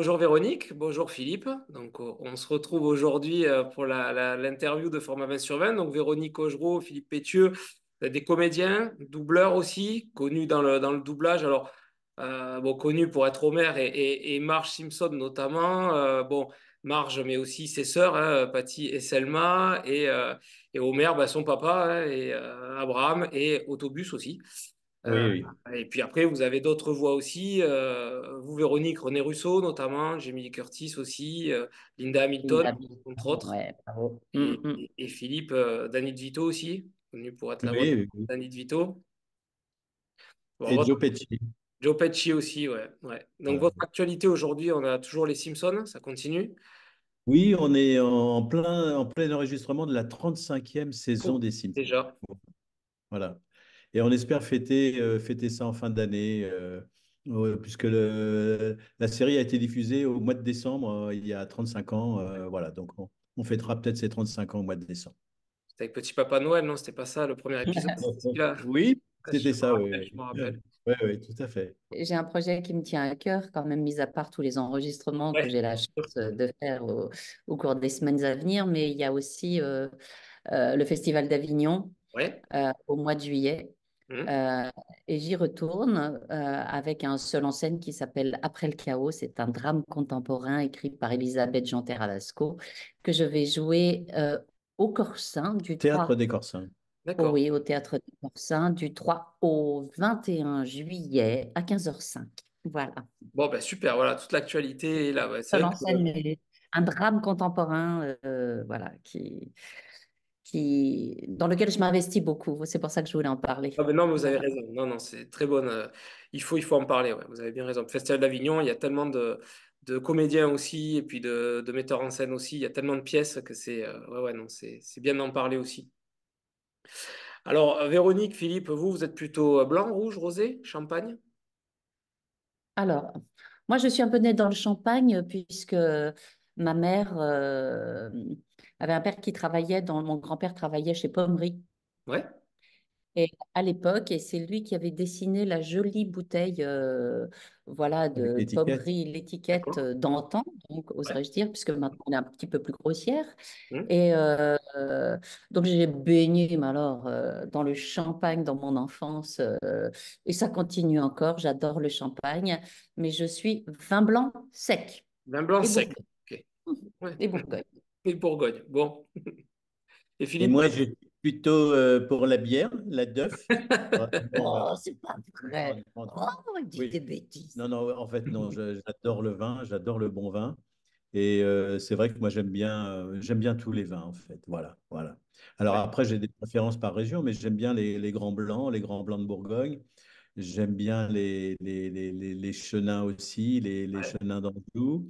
Bonjour Véronique, bonjour Philippe. Donc, on se retrouve aujourd'hui pour l'interview de Format 20 sur 20. Donc, Véronique Augereau, Philippe Pétieux, des comédiens, doubleurs aussi, connus dans le doublage. Alors, bon, connus pour être Homer et Marge Simpson notamment. Bon, Marge, mais aussi ses sœurs, hein, Patty et Selma, et Homer, bah, son papa, hein, et Abraham, et Autobus aussi. Euh, Oui, oui. et puis après, vous avez d'autres voix aussi. Vous, Véronique, René Russo notamment, Jamie Lee Curtis aussi, Linda Hamilton, Linda Bell. entre autres. Ouais, bravo. Et Philippe, Danny DeVito aussi, connu pour être la voix de Oui, oui, oui. Danny DeVito. Bon, Et Joe Pesci. Joe Pesci aussi, ouais, ouais. Donc Voilà. votre actualité aujourd'hui, on a toujours les Simpsons, ça continue. Oui, on est en plein enregistrement de la 35e saison Oh, des Simpsons. déjà. Voilà. Et on espère fêter ça en fin d'année, ouais, puisque la série a été diffusée au mois de décembre, il y a 35 ans. Voilà, donc on fêtera peut-être ces 35 ans au mois de décembre. C'était avec Petit Papa Noël, non? C'était pas ça le premier épisode, c'était celui-là. Oui, Je c'était me ça, rappelle, oui. je me Oui, rappelle. oui, oui, tout à fait. J'ai un projet qui me tient à cœur, quand même, mis à part tous les enregistrements que Ouais, j'ai la chance de faire au cours des semaines à venir, mais il y a aussi le Festival d'Avignon ouais. au mois de juillet. Hum. Euh, et j'y retourne avec un seul en scène qui s'appelle Après le chaos. C'est un drame contemporain écrit par Elisabeth Jean-Terrabasco que je vais jouer au Corsin du Théâtre 3 des Corsins. oh D'accord. oui, au Théâtre du Corsin du 3 au 21 juillet à 15h05. Voilà. Bon, ben super, voilà, toute l'actualité est là. Ouais. C'est Seul vrai en que scène, mais un drame contemporain, voilà, dans lequel je m'investis beaucoup. C'est pour ça que je voulais en parler. ah, ben non, mais vous avez Voilà. raison. Non, non, c'est très bonne. Il faut en parler. Ouais. Vous avez bien raison. Le Festival d'Avignon, il y a tellement de comédiens aussi, et puis de metteurs en scène aussi. Il y a tellement de pièces que ouais, ouais, non, c'est bien d'en parler aussi. Alors, Véronique, Philippe, vous êtes plutôt blanc, rouge, rosé, champagne? Alors, moi, je suis un peu née dans le Champagne puisque ma mère avait un père qui travaillait mon grand-père travaillait chez Pommery. Ouais. Et à l'époque, et c'est lui qui avait dessiné la jolie bouteille, voilà, Avec de l'étiquette. Pommery, l'étiquette D'accord. d'antan, donc Ouais. oserais-je dire, puisque maintenant elle est un petit peu plus grossière. Hum. Et donc j'ai baigné, mais alors, dans le champagne dans mon enfance, et ça continue encore. J'adore le champagne, mais je suis vin blanc sec Vin blanc et sec. Bourgogne. Ok. Ouais. Et Bourgogne. Et Bourgogne. Bon. Et Et Philippe? moi, je suis plutôt pour la bière, la Duff. Vraiment, Oh, c'est pas non, vrai. non, Oh, il dit oui. des bêtises. Non, non, en fait, non, j'adore le vin, j'adore le bon vin. Et c'est vrai que moi, j'aime bien tous les vins, en fait. Voilà, voilà. Alors Ouais. après, j'ai des préférences par région, mais j'aime bien les grands blancs de Bourgogne. J'aime bien les chenins aussi, les Ouais. chenins d'Anjou.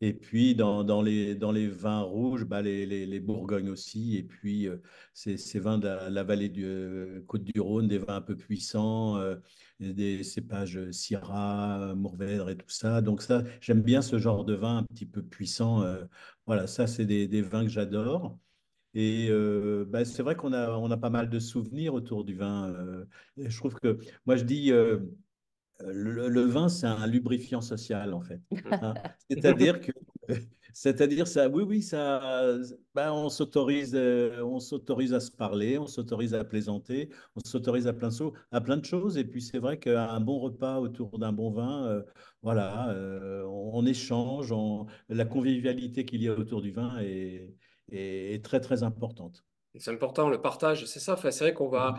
Et puis, dans les vins rouges, bah, les Bourgognes aussi. Et puis, ces vins de la vallée du Côte-du-Rhône, des vins un peu puissants, des cépages Syrah, Mourvèdre et tout ça. Donc, ça, j'aime bien ce genre de vin un petit peu puissant. Voilà, ça, c'est des vins que j'adore. Et bah, c'est vrai qu'on a pas mal de souvenirs autour du vin. Et je trouve que, moi, je dis, le vin, c'est un lubrifiant social, en fait. Hein. C'est-à-dire que, c'est-à-dire ça, oui, oui, ça, ben, on s'autorise à se parler, on s'autorise à plaisanter, on s'autorise à plein de choses. Et puis, c'est vrai qu'un bon repas autour d'un bon vin, voilà, on échange, la convivialité qu'il y a autour du vin est très, très importante. C'est important, le partage, c'est ça. Enfin, c'est vrai qu'on va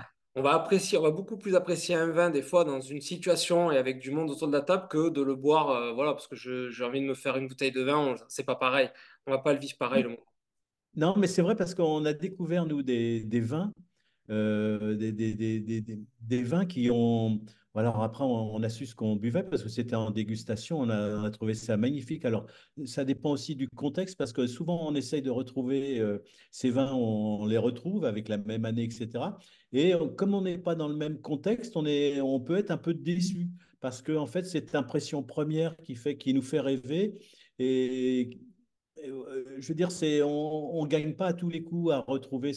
apprécier, on va beaucoup plus apprécier un vin des fois dans une situation et avec du monde autour de la table que de le boire, voilà, parce que j'ai envie de me faire une bouteille de vin, c'est pas pareil. On va pas le vivre pareil le moment. Non, mais c'est vrai parce qu'on a découvert, nous, des vins, des vins qui ont. Voilà, alors après, on a su ce qu'on buvait parce que c'était en dégustation, on a trouvé ça magnifique. Alors, ça dépend aussi du contexte parce que souvent, on essaye de retrouver ces vins, on les retrouve avec la même année, etc. Et comme on n'est pas dans le même contexte, on peut être un peu déçu parce que, en fait, cette impression première qui nous fait rêver. Et je veux dire, on gagne pas à tous les coups à retrouver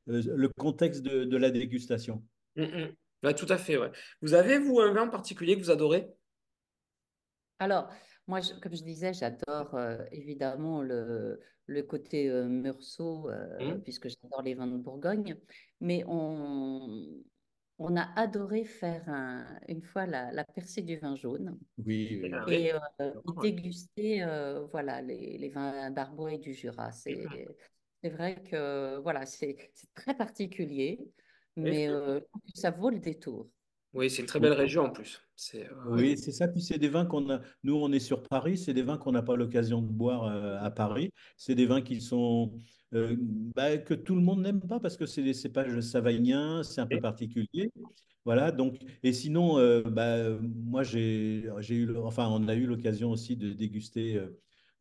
le contexte de la dégustation. Mm, mm. Ouais, tout à fait, ouais. Vous avez, vous, un vin en particulier que vous adorez? Alors, Moi, comme je disais, j'adore évidemment le côté Meursault, Hum. puisque j'adore les vins de Bourgogne. Mais on a adoré faire une fois la percée du vin jaune Oui, oui, Ah oui. oui. et y Ouais. déguster voilà, les vins d'Arbois et du Jura. C'est vrai que voilà, c'est très particulier, Oui, mais ça vaut le détour. oui, c'est une très Oui. belle région en plus. Ouais. Oui, c'est ça. Puis c'est des vins qu'on a. Nous, on est sur Paris. C'est des vins qu'on n'a pas l'occasion de boire à Paris. C'est des vins qui sont bah, que tout le monde n'aime pas parce que c'est des cépages savagniens. C'est un peu particulier. Voilà. Donc, et sinon, moi, enfin, on a eu l'occasion aussi de déguster.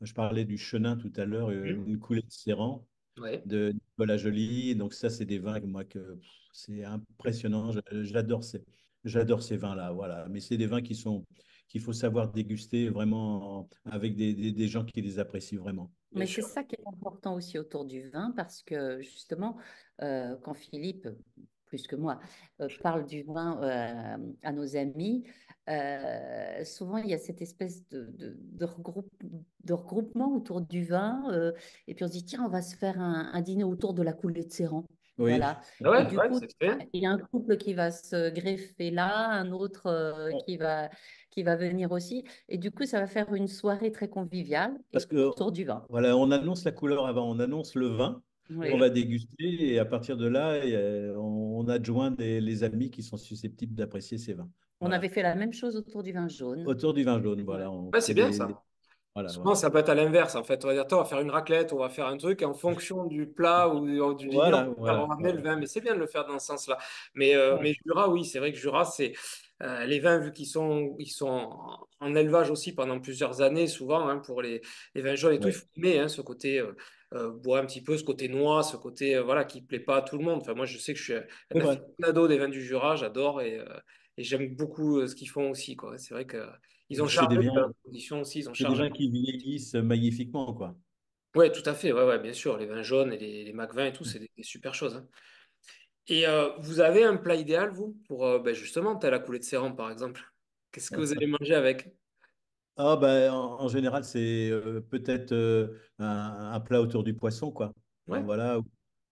Je parlais du Chenin tout à l'heure, Hum. une coulée de Céran Ouais. de Nicolas Joly. Donc ça, c'est des vins que moi c'est impressionnant. J'adore ces vins-là. Voilà. Mais c'est des vins qu'il faut savoir déguster vraiment avec des gens qui les apprécient vraiment. Bien Mais c'est sûr. ça qui est important aussi autour du vin, parce que justement, quand Philippe, plus que moi, parle du vin à nos amis, souvent il y a cette espèce de regroupement autour du vin, et puis on se dit, tiens, on va se faire un dîner autour de la coulée de Céran. Oui. Voilà. Ah Et ouais, du ouais, coup, c'est fait. il y a un couple qui va se greffer là, un autre qui va venir aussi. Et du coup, ça va faire une soirée très conviviale Parce et que autour du vin. voilà, on annonce la couleur avant, on annonce le vin qu'on Oui. va déguster et à partir de là, on adjoint les amis qui sont susceptibles d'apprécier ces vins. On Voilà. avait fait la même chose autour du vin jaune. Autour du vin jaune, Ouais. voilà, on Ouais, c'est fait bien ça. voilà, Souvent, voilà. ça peut être à l'inverse, en fait. On va dire, attends, on va faire une raclette, on va faire un truc, et en fonction du plat ou du dîner, Voilà, on voilà, va amener le voilà. vin. Mais c'est bien de le faire dans ce sens-là. Ouais. Mais Jura, oui, c'est vrai que Jura, c'est les vins, vu qu'ils sont en élevage aussi pendant plusieurs années, souvent, hein, pour les vins jaunes et tout, il Ouais. faut aimer hein, ce côté bois un petit peu, ce côté noix, ce côté voilà, qui ne plaît pas à tout le monde. Enfin, moi, je sais que je suis un C'est vrai. aficionado des vins du Jura, j'adore et j'aime beaucoup ce qu'ils font aussi, quoi. C'est vrai que Et ils ont puis c'est des chargé vins, de la position aussi, ils ont c'est des chargé. vins qui vieillissent magnifiquement, quoi. Ouais, tout à fait. Ouais, ouais, bien sûr. Les vins jaunes et les Mac 20 et tout, c'est des super choses. Hein. Et vous avez un plat idéal, vous, pour ben, justement, t'as la coulée de Ceyran, par exemple. Qu'est-ce que vous allez manger avec? Ah ben, en général, c'est peut-être un plat autour du poisson, quoi. Enfin, Ouais. voilà.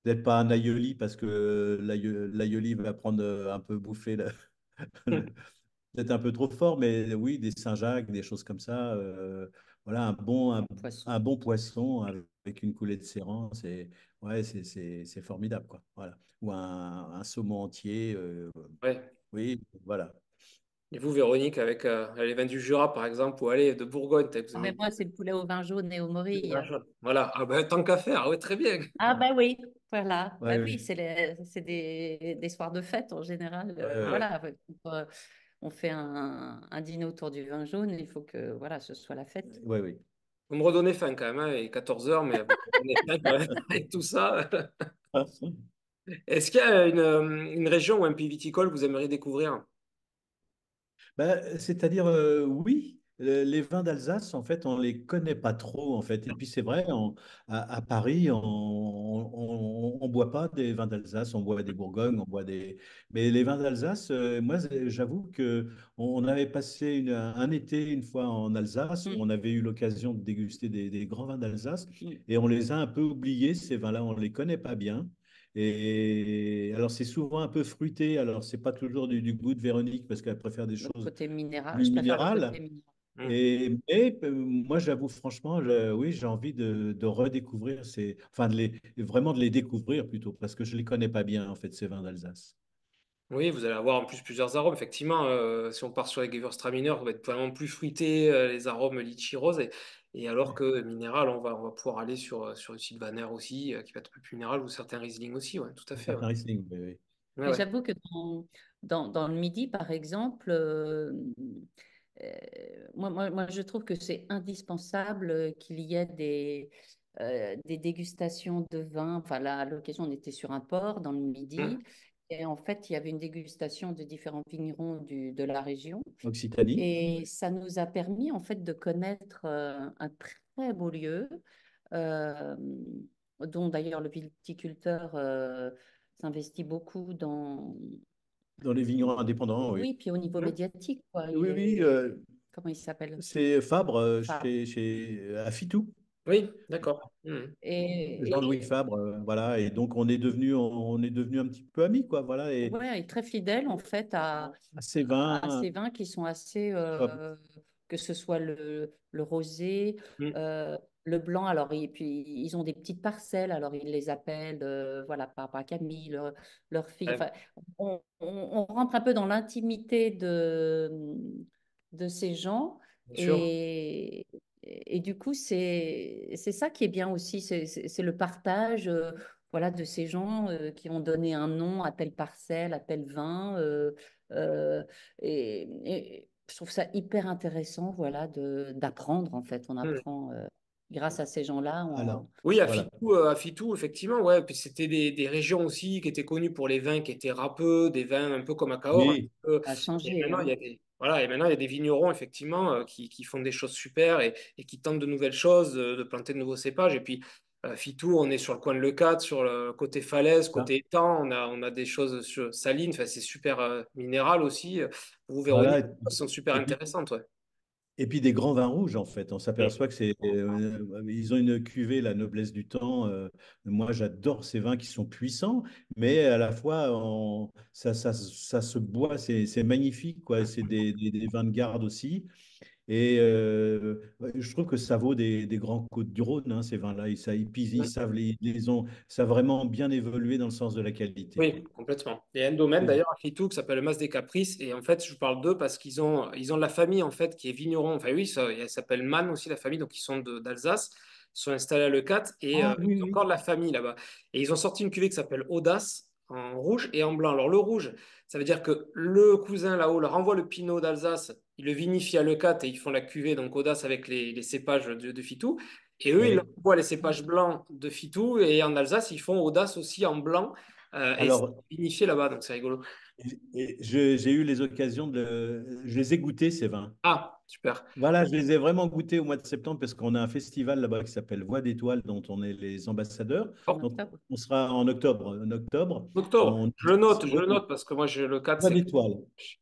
Peut-être pas un aïoli parce que l'aïoli va prendre un peu bouffer peut-être un peu trop fort, mais oui, des Saint-Jacques, des choses comme ça. Voilà, Poisson. un bon poisson avec une coulée de Ceyran, ouais, c'est formidable, quoi. Voilà. Ou un saumon entier. Ouais. Oui, voilà. Et vous, Véronique, avec les vins du Jura, par exemple, ou allez, de Bourgogne, peut-être que vous Ah, mais aimez moi, c'est le poulet au vin jaune et aux le vin morilles. jaune. Voilà. Ah ben, tant qu'à faire. Ouais, très bien. Ah ben oui, voilà. Ouais, Ben oui, oui. c'est des soirs de fête en général. Ouais, ouais, Ouais. Voilà, on fait un dîner autour du vin jaune. Il faut que voilà, ce soit la fête. ouais, oui. Vous me redonnez faim quand même, hein, il est 14 heures, mais vous me redonnez faim quand même, avec tout ça. Est-ce qu'il y a une région ou un pays viticole que vous aimeriez découvrir? Ben, c'est-à-dire, oui, les vins d'Alsace, en fait, on les connaît pas trop, en fait. Et puis, c'est vrai, à Paris, on boit pas des vins d'Alsace, on boit des Bourgognes, on boit des... Mais les vins d'Alsace, moi, j'avoue que on avait passé un été une fois en Alsace, où Mm, on avait eu l'occasion de déguster des grands vins d'Alsace, mm. et on les a un peu oubliés, ces vins-là, on les connaît pas bien. Et alors, c'est souvent un peu fruité. Alors, c'est pas toujours du goût de Véronique parce qu'elle préfère des Le choses côté minéral, plus je préfère le côté minérales. minéral. Hmm. Mais moi, j'avoue franchement, oui, j'ai envie de redécouvrir enfin, vraiment de les découvrir plutôt parce que je les connais pas bien, en fait, ces vins d'Alsace. Oui, vous allez avoir en plus plusieurs arômes. Effectivement, si on part sur les Gewürztraminer, ça va être vraiment plus fruité, les arômes litchi rose. Et alors que minéral, on va pouvoir aller sur le Sylvaner aussi, qui va être un peu plus minéral, ou certains Riesling aussi. Ouais, tout à fait. Ouais, Certains Riesling, oui, oui. ouais. Mais Ouais. j'avoue que dans le Midi, par exemple, moi, je trouve que c'est indispensable qu'il y ait des dégustations de vin. Enfin, là, à l'occasion, on était sur un port dans le Hmm. Midi. Et en fait, il y avait une dégustation de différents vignerons de la région. Occitanie. Et ça nous a permis, en fait, de connaître un très beau lieu, euh, dont d'ailleurs le viticulteur s'investit beaucoup dans, Dans les vignerons indépendants, oui. oui, puis au niveau Hmm. médiatique, quoi. Il Oui, oui, est... Comment il s'appelle? C'est Fabre Fabre. à Fitou. Oui, d'accord. Mhm. Et, Jean-Louis Fabre, voilà. Et donc, on est devenu un petit peu amis, quoi. Voilà. Et ouais, est très fidèle en fait à ces à vins, ces vins qui sont assez, quoi. que ce soit le rosé, Mhm. euh, le blanc. Alors, et puis ils ont des petites parcelles, alors ils les appellent, voilà, par Camille, leur fille. Ouais, Enfin, on rentre un peu dans l'intimité de ces gens bien sûr. et du coup, c'est ça qui est bien aussi, c'est le partage. Voilà, de ces gens qui ont donné un nom à telle parcelle, à tel vin. Euh, et je trouve ça hyper intéressant, voilà, d'apprendre en fait. On Mhm. apprend grâce à ces gens-là. Alors, Oui, voilà. À Fitou, effectivement, ouais. Puis c'était des régions aussi qui étaient connues pour les vins qui étaient râpeux, des vins un peu comme à Cahors. Un Oui, peu. Ça a Et changé, maintenant, il y hein. a voilà, et maintenant, il y a des vignerons, effectivement, qui font des choses super et qui tentent de nouvelles choses, de planter de nouveaux cépages. Et puis, Fitou, on est sur le coin de Leucate, sur le côté falaise, ça. côté étang, on a des choses salines, enfin, c'est super minéral aussi. Vous, Voilà. Véronique, elles sont super Et puis, intéressantes, ouais. et puis des grands vins rouges, en fait. On Mm. s'aperçoit que ils ont une cuvée, la noblesse du temps. Moi, j'adore ces vins qui sont puissants, mais à la fois, ça se boit, c'est magnifique, quoi. C'est des vins de garde aussi. Et ouais, je trouve que ça vaut des grands Côtes-du-Rhône, hein, ces vins-là. Ils savent, ça a vraiment bien évolué dans le sens de la qualité. Oui, complètement. Il y a un domaine d'ailleurs à Fitou qui s'appelle le Mas des Caprices. Et en fait, je vous parle d'eux parce qu'ils ont de la famille en fait qui est vigneron. Enfin oui, elle s'appelle Man aussi la famille, donc ils sont d'Alsace. Ils sont installés à Leucate et Ah oui, ils ont oui. encore de la famille là-bas. Et ils ont sorti une cuvée qui s'appelle Audace en rouge et en blanc. Alors le rouge, ça veut dire que le cousin là-haut leur envoie le Pinot d'Alsace, ils le vinifient à Leucate et ils font la cuvée donc Audace avec les cépages de Fitou. Et eux, ils leur Oui. envoient les cépages blancs de Fitou et en Alsace, ils font Audace aussi en blanc. Et c'est Alors, vinifié là-bas, donc c'est rigolo. j'ai eu les occasions je les ai goûtés, ces vins. Ah, super. Voilà, je les ai vraiment goûtés au mois de septembre parce qu'on a un festival là-bas qui s'appelle Voix d'étoiles dont on est les ambassadeurs. En Bon, Donc, octobre. on sera en octobre. En octobre, octobre, on je le oui, note parce que moi, le 4, Voix c'est d'étoiles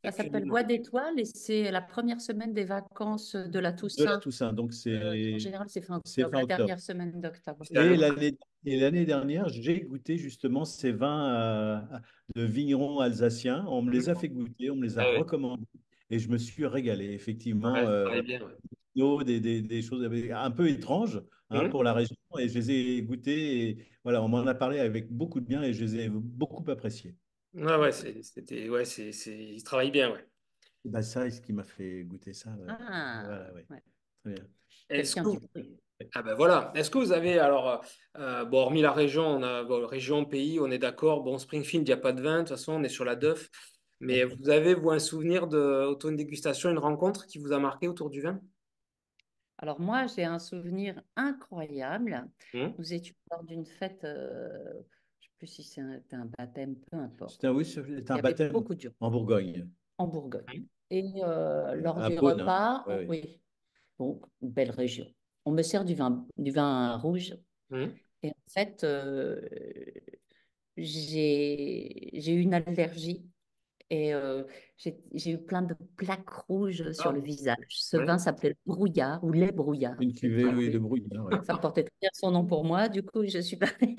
Ça s'appelle Bois d'étoiles et c'est la première semaine des vacances de la de la Toussaint. Toussaint. Donc, En général, c'est fin c'est octobre, fin la octobre. dernière semaine d'octobre. c'est à Et l'année. l'année dernière, j'ai goûté justement ces vins de vignerons alsaciens. On me les a fait goûter, on me les a Ah ouais, recommandés et je me suis régalé. ouais, Effectivement, ça paraît bien. Ouais. des choses un peu étranges, hein, Hum. pour la région et je les ai goûtés. Et voilà, on m'en a parlé avec beaucoup de bien et je les ai beaucoup appréciés. Ouais, ouais, il travaille bien, ouais. Et ben, ça, c'est ce qui m'a fait goûter ça. Ah, Voilà, oui. ouais. Très bien. Est-ce Quelqu'un que du bruit. Ah ben voilà. Est-ce que vous avez alors bon hormis la région, on a bon, région pays, on est d'accord. Bon Springfield, il n'y a pas de vin. De toute façon, on est sur la Duff. Mais vous avez vous un souvenir de auto-dégustation, une rencontre qui vous a marqué autour du vin? Alors moi, j'ai un souvenir incroyable. Hum. Nous étions lors d'une fête, je ne sais plus si c'était un baptême, peu importe. C'est Il un y avait baptême beaucoup de gens en Bourgogne, en Bourgogne. Et lors à du Beaune, hein. repas, Ouais, ouais. oui, donc une belle région. On me sert du vin rouge. Hum. Et en fait, j'ai eu une allergie et j'ai eu plein de plaques rouges sur le Ah, visage. Ce ouais. vin s'appelait le brouillard ou les brouillards. Une J'ai cuvée, oui, de trouvé. bruit, hein, ouais. Ça portait très bien son nom pour moi. Du coup, je suis partie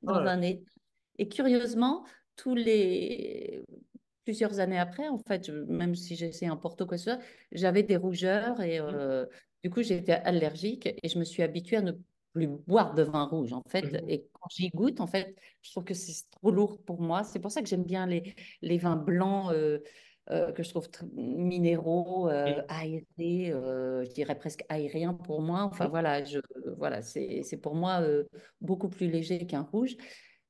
dans Ah, un état. Et curieusement, plusieurs années après, en fait, même si j'essayais un Porto quoi que ce soit, j'avais des rougeurs et hum. du coup, j'étais allergique et je me suis habituée à ne plus boire de vin rouge, en fait. Mhm. Et quand j'y goûte, en fait, je trouve que c'est trop lourd pour moi. C'est pour ça que j'aime bien les vins blancs que je trouve minéraux, Hum. aérés, je dirais presque aériens pour moi. Enfin, voilà, voilà c'est pour moi beaucoup plus léger qu'un rouge.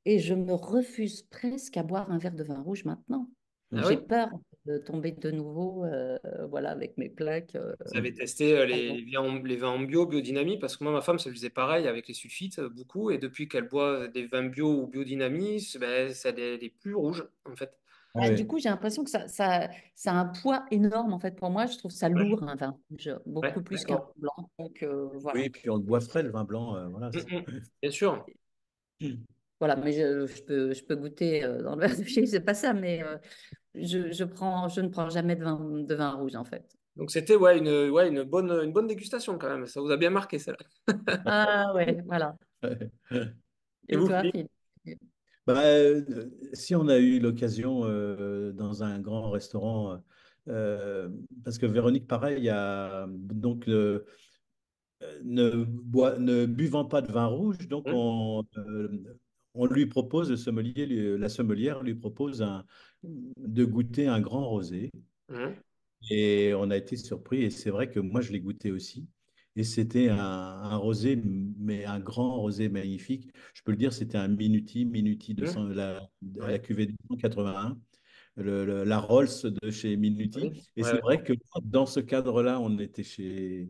Et je me refuse presque à boire un verre de vin rouge maintenant. Ah J'ai oui? peur de tomber de nouveau voilà, avec mes plaques. Vous avez testé Pardon. les vins en bio, biodynamie, parce que moi, ma femme, ça lui faisait pareil avec les sulfites, beaucoup, et depuis qu'elle boit des vins bio ou biodynamie, ben, c'est les plus rouges, en fait. Ah, Ah, du ouais. coup, j'ai l'impression que ça a un poids énorme en fait pour moi. Je trouve ça Ouais, lourd un vin rouge, ouais, beaucoup plus qu'un vin d'accord. blanc. Donc Oui, voilà. puis on le boit frais, le vin blanc, voilà. Bien sûr. Voilà, mais je peux goûter dans le verre de Chine, c'est pas ça, mais je ne prends jamais de vin rouge en fait. Donc c'était une bonne dégustation quand même. Ça vous a bien marqué, celle-là. Ah ouais, voilà. Et Et vous, toi, Philippe? Philippe? Bah, si on a eu l'occasion dans un grand restaurant, euh, parce que Véronique, pareil, il y a donc ne buvant pas de vin rouge, donc Hum, on lui propose, la sommelière lui propose de goûter un grand rosé. hum, Et on a été surpris, et c'est vrai que moi, je l'ai goûté aussi. Et c'était un rosé, mais un grand rosé magnifique. Je peux le dire, c'était un Minuti hum. 200, la Ouais, cuvée 281, la Rolls de chez Minuti. oui, Et ouais, c'est ouais. vrai que dans ce cadre-là, on était chez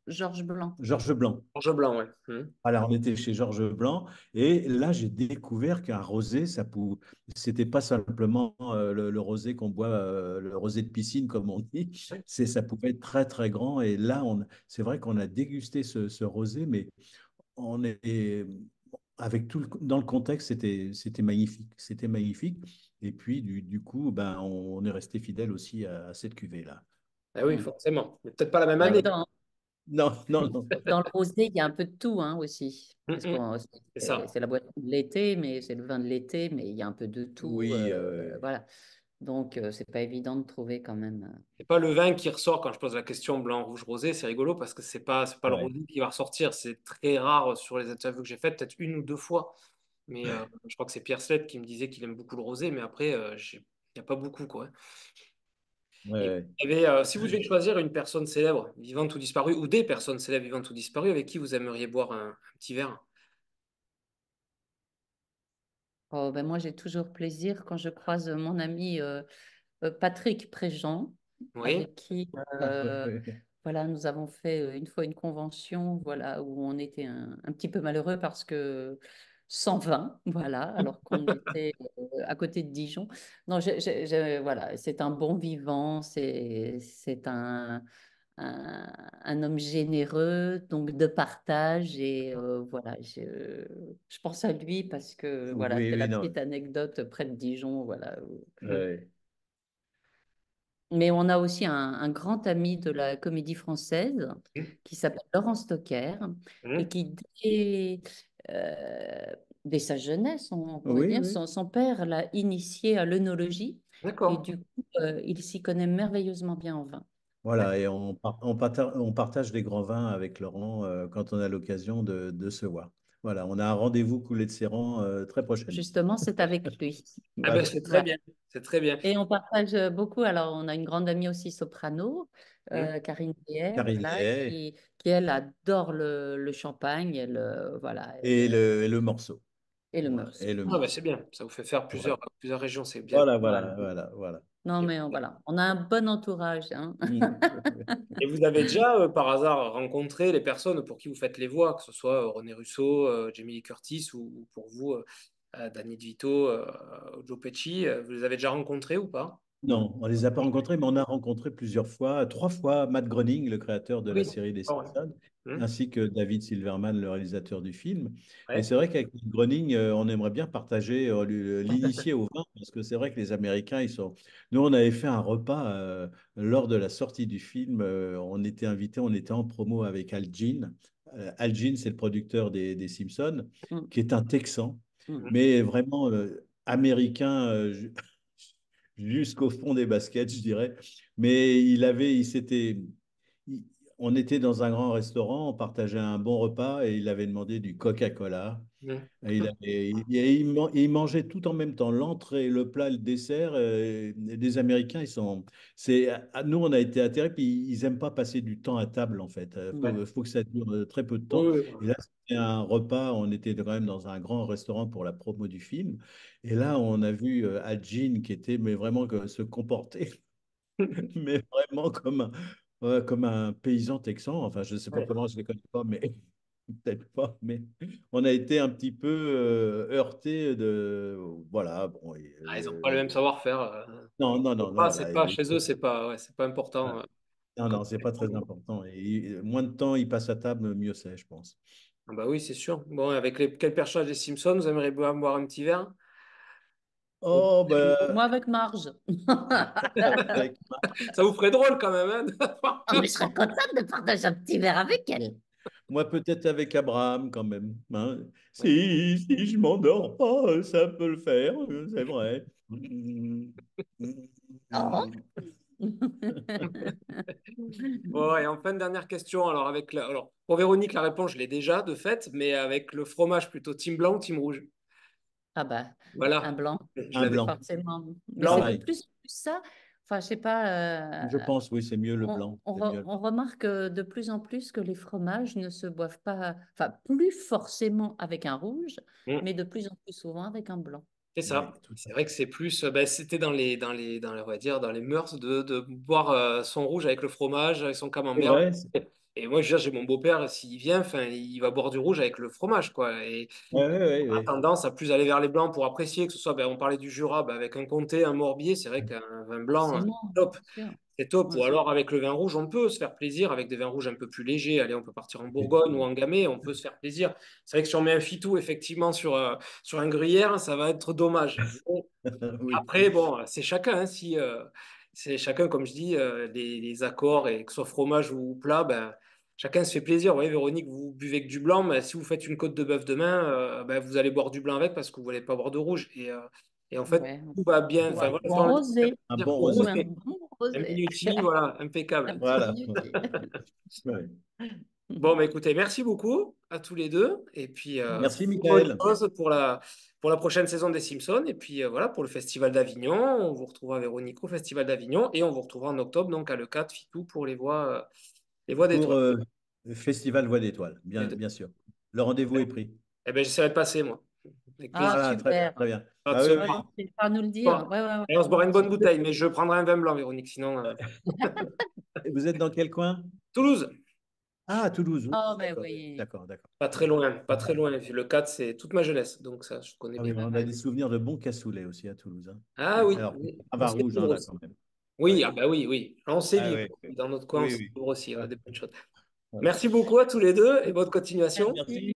Georges Blanc. Georges Blanc. Orange blanc, ouais. Alors, on était chez Georges Blanc et là, j'ai découvert qu'un rosé, c'était pas simplement le rosé qu'on boit, le rosé de piscine, comme on dit. Ouais. Ça pouvait être très, très grand. Et là, c'est vrai qu'on a dégusté ce rosé, mais on est, avec dans le contexte, c'était magnifique. C'était magnifique. Et puis, du coup, ben, on est resté fidèle aussi à cette cuvée-là. Ah oui, Mm. forcément. Mais peut-être pas la même Ah année. ouais. Dans, Non, non, non. dans le rosé, il y a un peu de tout hein, aussi. Hum, Parce que hum. C'est ça. c'est la boisson de l'été, mais c'est le vin de l'été, mais il y a un peu de tout. Oui, Voilà. Donc, c'est pas évident de trouver quand même. C'est pas le vin qui ressort quand je pose la question blanc, rouge, rosé. C'est rigolo parce que c'est pas le ouais. rosé qui va ressortir. C'est très rare sur les interviews que j'ai faites, peut-être une ou deux fois. Mais je crois que c'est Pierre Sled qui me disait qu'il aime beaucoup le rosé. Mais après, il n'y a pas beaucoup, quoi. Ouais, Et ouais. si vous deviez choisir une personne célèbre, vivante ou disparue, ou des personnes célèbres, vivantes ou disparues, avec qui vous aimeriez boire un petit verre? Oh, ben moi, j'ai toujours plaisir quand je croise mon ami Patrick Préjean, Oui. avec qui Ah, ouais, ouais. voilà, nous avons fait une fois une convention voilà, où on était un petit peu malheureux parce que sans vin, voilà, alors qu'on était à côté de Dijon. Non, voilà, c'est un bon vivant, c'est un homme généreux, donc de partage. Et voilà, je pense à lui parce que voilà, Oui, c'est oui, la non. petite anecdote près de Dijon. Voilà. Ouais. Mais on a aussi un grand ami de la comédie française qui s'appelle Laurent Stocker et Mhm. qui, euh, dès sa jeunesse, on pourrait Oui, dire, oui. son père l'a initié à l'œnologie et D'accord. du coup, il s'y connaît merveilleusement bien en vin. Voilà, et on partage des grands vins avec Laurent quand on a l'occasion de se voir. Voilà, on a un rendez-vous coulé de Séran très prochainement. Justement, c'est avec lui. Ah ben, Voilà. c'est très Voilà. bien. C'est très bien. Et on partage beaucoup. Alors, on a une grande amie aussi soprano, Mhm. Karine Pierre, Karine voilà, Lahaye elle adore le champagne, voilà, et le morceau. et le Voilà, meursault. et le Ah ben, morceau. c'est bien. Ça vous fait faire Voilà, plusieurs régions. C'est bien. voilà, Voilà. voilà, voilà, voilà. Non, mais voilà, on a un bon entourage, hein. Mm. Et vous avez déjà, par hasard, rencontré les personnes pour qui vous faites les voix, que ce soit René Russo, Jamie Lee Curtis ou pour vous, Danny DeVito, Joe Pesci, vous les avez déjà rencontrés ou pas? Non, on les a pas rencontrés, mais on a rencontré plusieurs fois, trois fois Matt Groening, le créateur de la Oui. série Les Ah ouais. Simpsons, Hmm. ainsi que David Silverman, le réalisateur du film. Et Ouais. c'est vrai qu'avec Matt Groening, on aimerait bien partager, l'initier au vin, parce que c'est vrai que les Américains, ils sont. Nous, on avait fait un repas lors de la sortie du film. On était invités, on était en promo avec Al Jean. Al Jean, c'est le producteur des Simpsons, Mm, qui est un Texan, mm. mais vraiment américain. Jusqu'au fond des baskets, je dirais. Mais il s'était, il- on était dans un grand restaurant, on partageait un bon repas et il avait demandé du Coca-Cola. Hmm. Et il mangeait tout en même temps, l'entrée, le plat, le dessert. Les Américains, nous, on a été atterrés, puis ils n'aiment pas passer du temps à table, en fait. Il Ouais. faut que ça dure très peu de Oui, temps. oui, Et oui. là, c'était un repas, on était quand même dans un grand restaurant pour la promo du film. Et là, on a vu Al Jean qui était, mais vraiment, se comporter, mais vraiment comme un paysan texan. Enfin, je ne sais pas Ouais. comment, je ne les connais pas, mais peut-être pas. Mais on a été un petit peu heurté de. Voilà, bon. Ah, ils n'ont pas le même savoir-faire. Non, non, non, non, voilà. C'est pas chez eux, c'est pas important. Voilà. Non, Comme- non, c'est pas très important. Moins de temps il passe à table, mieux c'est, je pense. Ah bah oui, c'est sûr. Bon, avec quel personnage des Simpsons, vous aimeriez bien boire un petit verre? Oh, ben, Moi, avec marge. avec- Ça vous ferait drôle quand même, hein. Oh, mais je serais contente de partager un petit verre avec elle. moi, peut-être avec Abraham quand même, hein. Ouais. Si je m'endors pas, ça peut le faire, c'est vrai. Oh. Bon, et enfin, dernière question. Alors, pour Véronique, la réponse, je l'ai déjà de fait, mais avec le fromage, plutôt team blanc ou team rouge? Ah bah, un Voilà, blanc, je Un l'avais. blanc, forcément. Mais c'est Blanc. de pareil. plus en plus ça. Enfin, je sais pas. Je pense, oui, c'est mieux le On, blanc. on C'est mieux. on remarque de plus en plus que les fromages ne se boivent pas, enfin, plus forcément avec un rouge, Mm. mais de plus en plus souvent avec un blanc. C'est Oui, ça. tout C'est vrai que c'est plus, ben, c'était on va dire, dans les mœurs de boire son rouge avec le fromage, avec son c'est camembert. vrai. Et moi, je veux dire, j'ai mon beau-père, s'il vient, enfin, il va boire du rouge avec le fromage, quoi. Et Oui, oui, on a oui. tendance à plus aller vers les blancs pour apprécier, que ce soit, ben, on parlait du Jura, ben, avec un comté, un morbier, c'est vrai qu'un vin blanc, c'est Forcément, top. bien sûr. C'est top. Bien Ou sûr. alors avec le vin rouge, on peut se faire plaisir avec des vins rouges un peu plus légers. Allez, on peut partir en Bourgogne ou Effectivement. en Gamay, on peut se faire plaisir. C'est vrai que si on met un fitou effectivement sur un gruyère, ça va être dommage. Oui. Après, bon, c'est chacun, hein. Si c'est chacun, comme je dis, les accords et que ce soit fromage ou plat, ben, chacun se fait plaisir. Vous voyez, Véronique, vous buvez que du blanc, mais si vous faites une côte de bœuf demain, ben, vous allez boire du blanc avec parce que vous ne voulez pas boire de rouge. Et en fait, Ouais. tout va bien. Ou Enfin, un voilà, bon rosé. Un dire bon pour Ou vous, rosé. un c'est bon un rosé. minuti, voilà, Un impeccable. petit Voilà. minuti. Ouais. Bon, bah, écoutez, merci beaucoup à tous les deux. Et puis, Merci, bonne Michael. chose pour la prochaine saison des Simpsons. Et puis, voilà, pour le Festival d'Avignon. On vous retrouvera, Véronique, au Festival d'Avignon. Et on vous retrouvera en octobre, donc à Le 4 Fitou, pour les voix Pour d'étoiles. le Festival Voix d'étoiles, bien sûr. Le rendez-vous est pris. Eh bien, j'essaierai de passer, moi. Avec Ah, plaisir. Voilà, très bien, super. très bien. Pas de Bah oui, se Ouais, oui. voir. n'hésitez pas à nous le dire. Bon. Ouais, ouais, Et on se ouais. boira une bonne J'ai deux. bouteille, mais je prendrai un vin blanc, Véronique. Sinon, Vous êtes dans quel coin? Toulouse, Ah, à Toulouse. Oui. Oh, mais D'accord, oui. d'accord, d'accord. pas très D'accord. loin. Pas très loin. Le 4 c'est toute ma jeunesse. Donc, ça, je connais Ah oui, bien. on a des souvenirs de bons cassoulets aussi à Toulouse, hein. Ah oui, Alors, oui. à On vin se fait rouge, vivre là, aussi. quand même. Oui, Ouais. ah bah oui, oui. On sait Ah vivre. ouais, ouais. Dans notre coin, on Oui, sait oui. vivre aussi. On a Ouais, des bonnes choses. voilà. Merci beaucoup à tous les deux et bonne continuation. Merci.